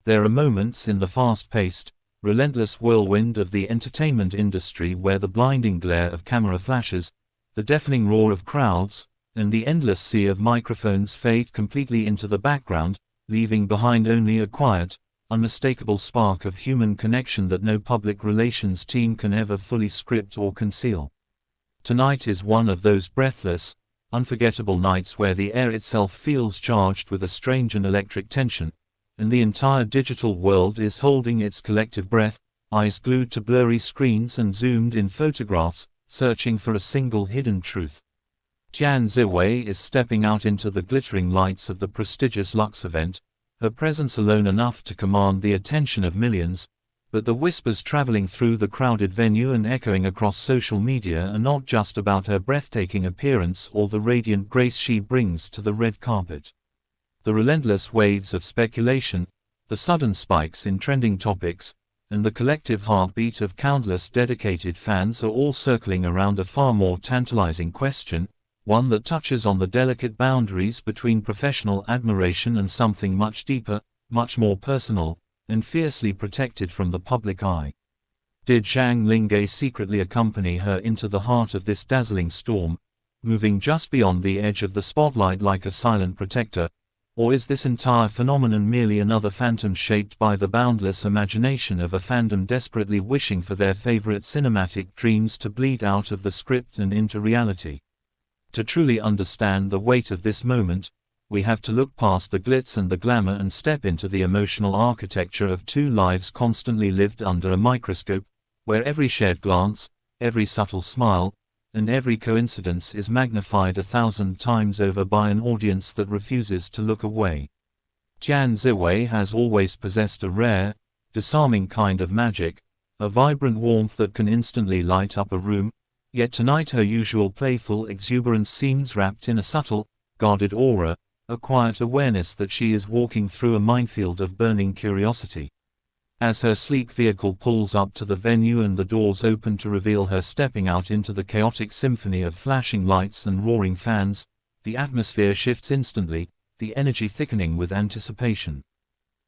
There are moments in the fast-paced, relentless whirlwind of the entertainment industry where the blinding glare of camera flashes, the deafening roar of crowds, and the endless sea of microphones fade completely into the background, leaving behind only a quiet, unmistakable spark of human connection that no public relations team can ever fully script or conceal. Tonight is one of those breathless, unforgettable nights where the air itself feels charged with a strange and electric tension, and the entire digital world is holding its collective breath, eyes glued to blurry screens and zoomed-in photographs, searching for a single hidden truth. Tian Xiwei is stepping out into the glittering lights of the prestigious LUX event, her presence alone enough to command the attention of millions, but the whispers traveling through the crowded venue and echoing across social media are not just about her breathtaking appearance or the radiant grace she brings to the red carpet. The relentless waves of speculation, the sudden spikes in trending topics, and the collective heartbeat of countless dedicated fans are all circling around a far more tantalizing question, one that touches on the delicate boundaries between professional admiration and something much deeper, much more personal, and fiercely protected from the public eye. Did Zhang Linghe secretly accompany her into the heart of this dazzling storm, moving just beyond the edge of the spotlight like a silent protector, or is this entire phenomenon merely another phantom shaped by the boundless imagination of a fandom desperately wishing for their favorite cinematic dreams to bleed out of the script and into reality? To truly understand the weight of this moment, we have to look past the glitz and the glamour and step into the emotional architecture of two lives constantly lived under a microscope, where every shared glance, every subtle smile, and every coincidence is magnified 1,000 times over by an audience that refuses to look away. Tian Xiwei has always possessed a rare, disarming kind of magic, a vibrant warmth that can instantly light up a room, yet tonight her usual playful exuberance seems wrapped in a subtle, guarded aura, a quiet awareness that she is walking through a minefield of burning curiosity. As her sleek vehicle pulls up to the venue and the doors open to reveal her stepping out into the chaotic symphony of flashing lights and roaring fans, the atmosphere shifts instantly, the energy thickening with anticipation.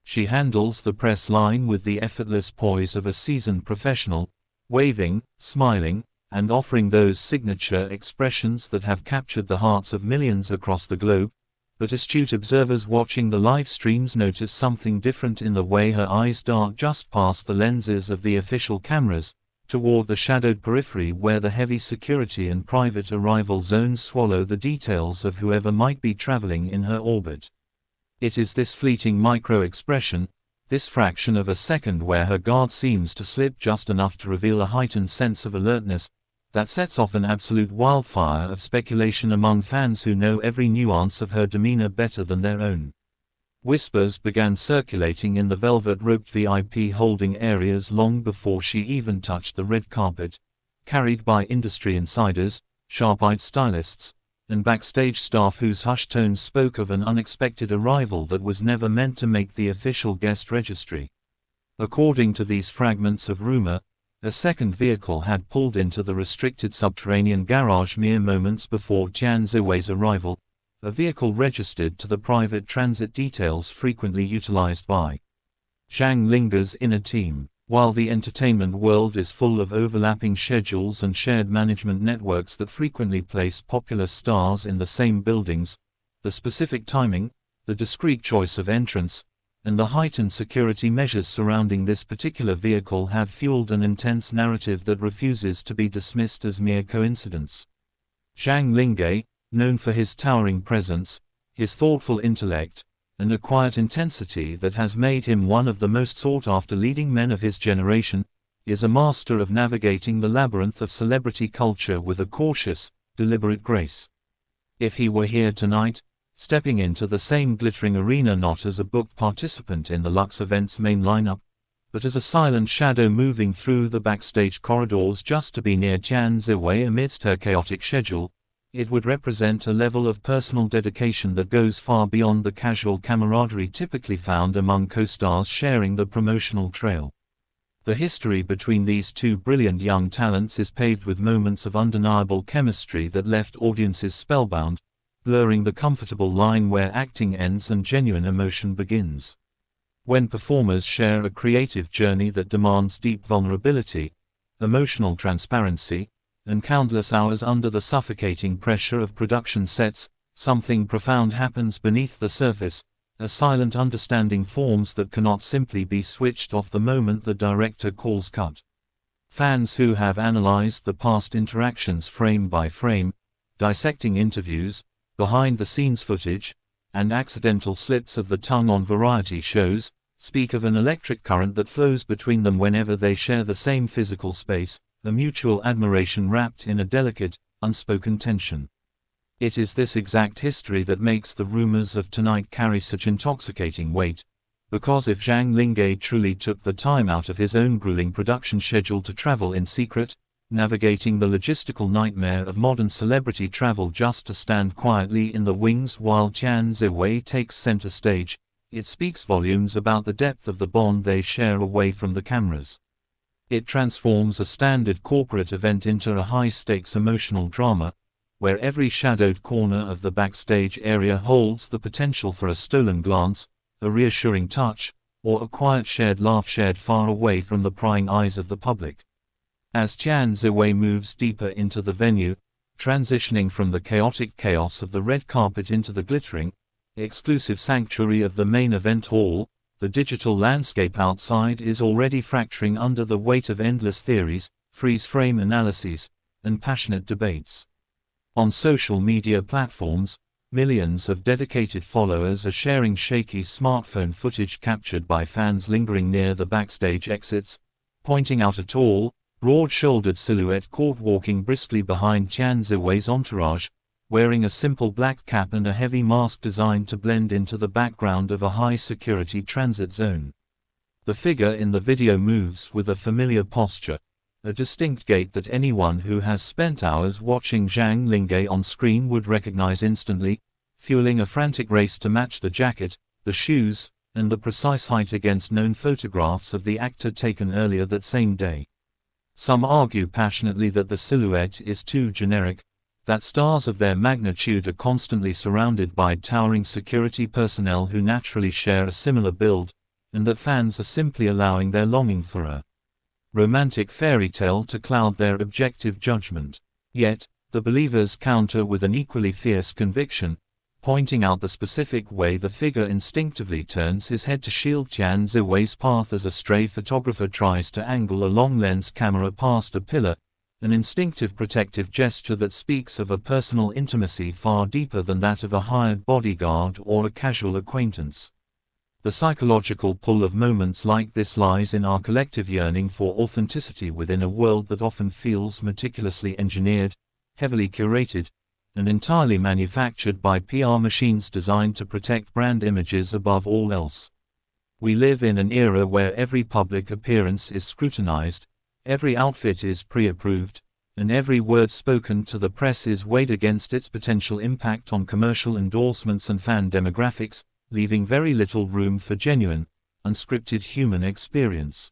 She handles the press line with the effortless poise of a seasoned professional, waving, smiling, and offering those signature expressions that have captured the hearts of millions across the globe, but astute observers watching the live streams notice something different in the way her eyes dart just past the lenses of the official cameras, toward the shadowed periphery where the heavy security and private arrival zones swallow the details of whoever might be traveling in her orbit. It is this fleeting micro-expression, this fraction of a second where her guard seems to slip just enough to reveal a heightened sense of alertness, that sets off an absolute wildfire of speculation among fans who know every nuance of her demeanor better than their own. Whispers began circulating in the velvet-roped VIP holding areas long before she even touched the red carpet, carried by industry insiders, sharp-eyed stylists, and backstage staff whose hushed tones spoke of an unexpected arrival that was never meant to make the official guest registry. According to these fragments of rumor, a second vehicle had pulled into the restricted subterranean garage mere moments before Tian Xiwei's arrival, a vehicle registered to the private transit details frequently utilized by Zhang Linghe's inner team. While the entertainment world is full of overlapping schedules and shared management networks that frequently place popular stars in the same buildings, the specific timing, the discreet choice of entrance, and the heightened security measures surrounding this particular vehicle have fueled an intense narrative that refuses to be dismissed as mere coincidence. Zhang Linghe, known for his towering presence, his thoughtful intellect, and a quiet intensity that has made him one of the most sought-after leading men of his generation, is a master of navigating the labyrinth of celebrity culture with a cautious, deliberate grace. If he were here tonight, stepping into the same glittering arena not as a booked participant in the LUX event's main lineup, but as a silent shadow moving through the backstage corridors just to be near Tian Xiwei amidst her chaotic schedule, it would represent a level of personal dedication that goes far beyond the casual camaraderie typically found among co-stars sharing the promotional trail. The history between these two brilliant young talents is paved with moments of undeniable chemistry that left audiences spellbound, blurring the comfortable line where acting ends and genuine emotion begins. When performers share a creative journey that demands deep vulnerability, emotional transparency, and countless hours under the suffocating pressure of production sets, something profound happens beneath the surface. A silent understanding forms that cannot simply be switched off the moment the director calls cut. Fans who have analyzed the past interactions frame by frame, dissecting interviews, behind-the-scenes footage, and accidental slips of the tongue on variety shows, speak of an electric current that flows between them whenever they share the same physical space, a mutual admiration wrapped in a delicate, unspoken tension. It is this exact history that makes the rumors of tonight carry such intoxicating weight, because if Zhang Linghe truly took the time out of his own grueling production schedule to travel in secret, navigating the logistical nightmare of modern celebrity travel just to stand quietly in the wings while Tian takes center stage, it speaks volumes about the depth of the bond they share away from the cameras. It transforms a standard corporate event into a high-stakes emotional drama, where every shadowed corner of the backstage area holds the potential for a stolen glance, a reassuring touch, or a quiet shared laugh shared far away from the prying eyes of the public. As Tian moves deeper into the venue, transitioning from the chaotic chaos of the red carpet into the glittering, exclusive sanctuary of the main event hall, the digital landscape outside is already fracturing under the weight of endless theories, freeze-frame analyses, and passionate debates. On social media platforms, millions of dedicated followers are sharing shaky smartphone footage captured by fans lingering near the backstage exits, pointing out a tall, broad-shouldered silhouette caught walking briskly behind Tian Ziwei's entourage, wearing a simple black cap and a heavy mask designed to blend into the background of a high-security transit zone. The figure in the video moves with a familiar posture, a distinct gait that anyone who has spent hours watching Zhang Linghe on screen would recognize instantly, fueling a frantic race to match the jacket, the shoes, and the precise height against known photographs of the actor taken earlier that same day. Some argue passionately that the silhouette is too generic, that stars of their magnitude are constantly surrounded by towering security personnel who naturally share a similar build, and that fans are simply allowing their longing for a romantic fairy tale to cloud their objective judgment. Yet, the believers counter with an equally fierce conviction, pointing out the specific way the figure instinctively turns his head to shield Tian Ziwei's path as a stray photographer tries to angle a long-lens camera past a pillar, an instinctive protective gesture that speaks of a personal intimacy far deeper than that of a hired bodyguard or a casual acquaintance. The psychological pull of moments like this lies in our collective yearning for authenticity within a world that often feels meticulously engineered, heavily curated, and entirely manufactured by PR machines designed to protect brand images above all else. We live in an era where every public appearance is scrutinized, every outfit is pre-approved, and every word spoken to the press is weighed against its potential impact on commercial endorsements and fan demographics, leaving very little room for genuine, unscripted human experience.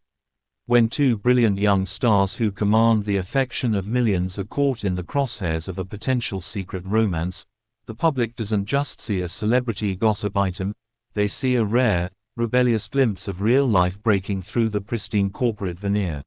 When two brilliant young stars who command the affection of millions are caught in the crosshairs of a potential secret romance, the public doesn't just see a celebrity gossip item, they see a rare, rebellious glimpse of real life breaking through the pristine corporate veneer.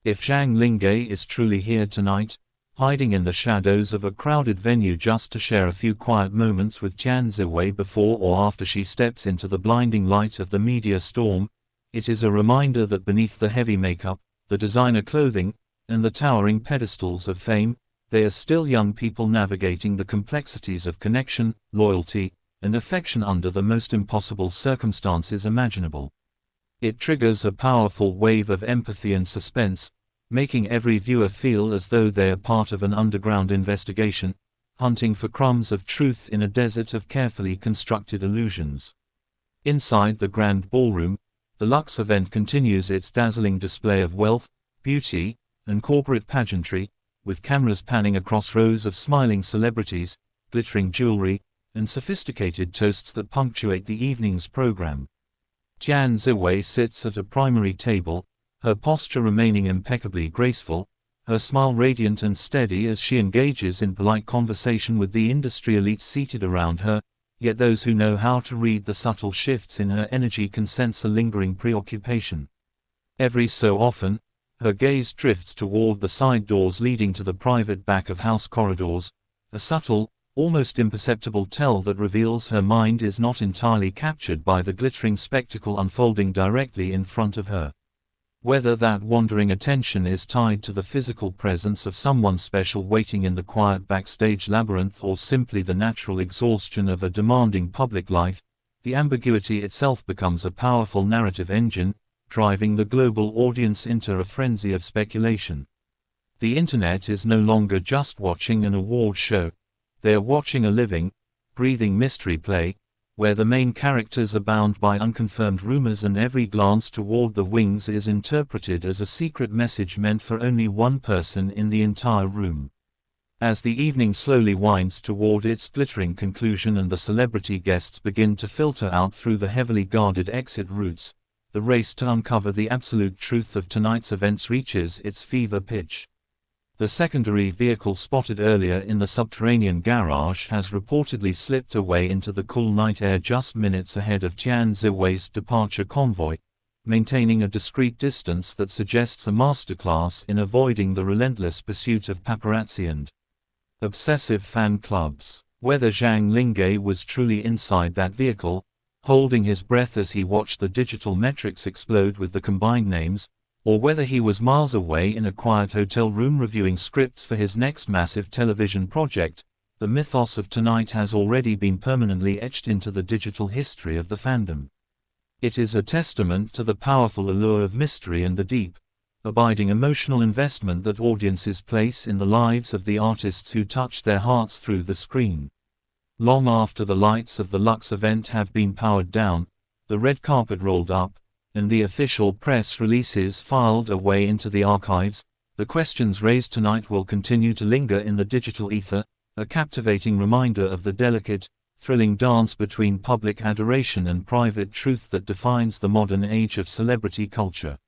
If Zhang Linghe is truly here tonight, hiding in the shadows of a crowded venue just to share a few quiet moments with Tian Ziwei before or after she steps into the blinding light of the media storm, it is a reminder that beneath the heavy makeup, the designer clothing, and the towering pedestals of fame, they are still young people navigating the complexities of connection, loyalty, and affection under the most impossible circumstances imaginable. It triggers a powerful wave of empathy and suspense, making every viewer feel as though they are part of an underground investigation, hunting for crumbs of truth in a desert of carefully constructed illusions. Inside the grand ballroom, the LUX event continues its dazzling display of wealth, beauty, and corporate pageantry, with cameras panning across rows of smiling celebrities, glittering jewelry, and sophisticated toasts that punctuate the evening's program. Tian Ziwei sits at a primary table, her posture remaining impeccably graceful, her smile radiant and steady as she engages in polite conversation with the industry elites seated around her, yet those who know how to read the subtle shifts in her energy can sense a lingering preoccupation. Every so often, her gaze drifts toward the side doors leading to the private back-of-house corridors, a subtle, almost imperceptible tell that reveals her mind is not entirely captured by the glittering spectacle unfolding directly in front of her. Whether that wandering attention is tied to the physical presence of someone special waiting in the quiet backstage labyrinth or simply the natural exhaustion of a demanding public life, the ambiguity itself becomes a powerful narrative engine, driving the global audience into a frenzy of speculation. The internet is no longer just watching an award show. They are watching a living, breathing mystery play, where the main characters are bound by unconfirmed rumors and every glance toward the wings is interpreted as a secret message meant for only one person in the entire room. As the evening slowly winds toward its glittering conclusion and the celebrity guests begin to filter out through the heavily guarded exit routes, the race to uncover the absolute truth of tonight's events reaches its fever pitch. The secondary vehicle spotted earlier in the subterranean garage has reportedly slipped away into the cool night air just minutes ahead of Tian Xiwei's departure convoy, maintaining a discreet distance that suggests a masterclass in avoiding the relentless pursuit of paparazzi and obsessive fan clubs. Whether Zhang Linghe was truly inside that vehicle, holding his breath as he watched the digital metrics explode with the combined names, or whether he was miles away in a quiet hotel room reviewing scripts for his next massive television project, the mythos of tonight has already been permanently etched into the digital history of the fandom. It is a testament to the powerful allure of mystery and the deep, abiding emotional investment that audiences place in the lives of the artists who touch their hearts through the screen. Long after the lights of the LUX event have been powered down, the red carpet rolled up, and the official press releases filed away into the archives, the questions raised tonight will continue to linger in the digital ether, a captivating reminder of the delicate, thrilling dance between public adoration and private truth that defines the modern age of celebrity culture.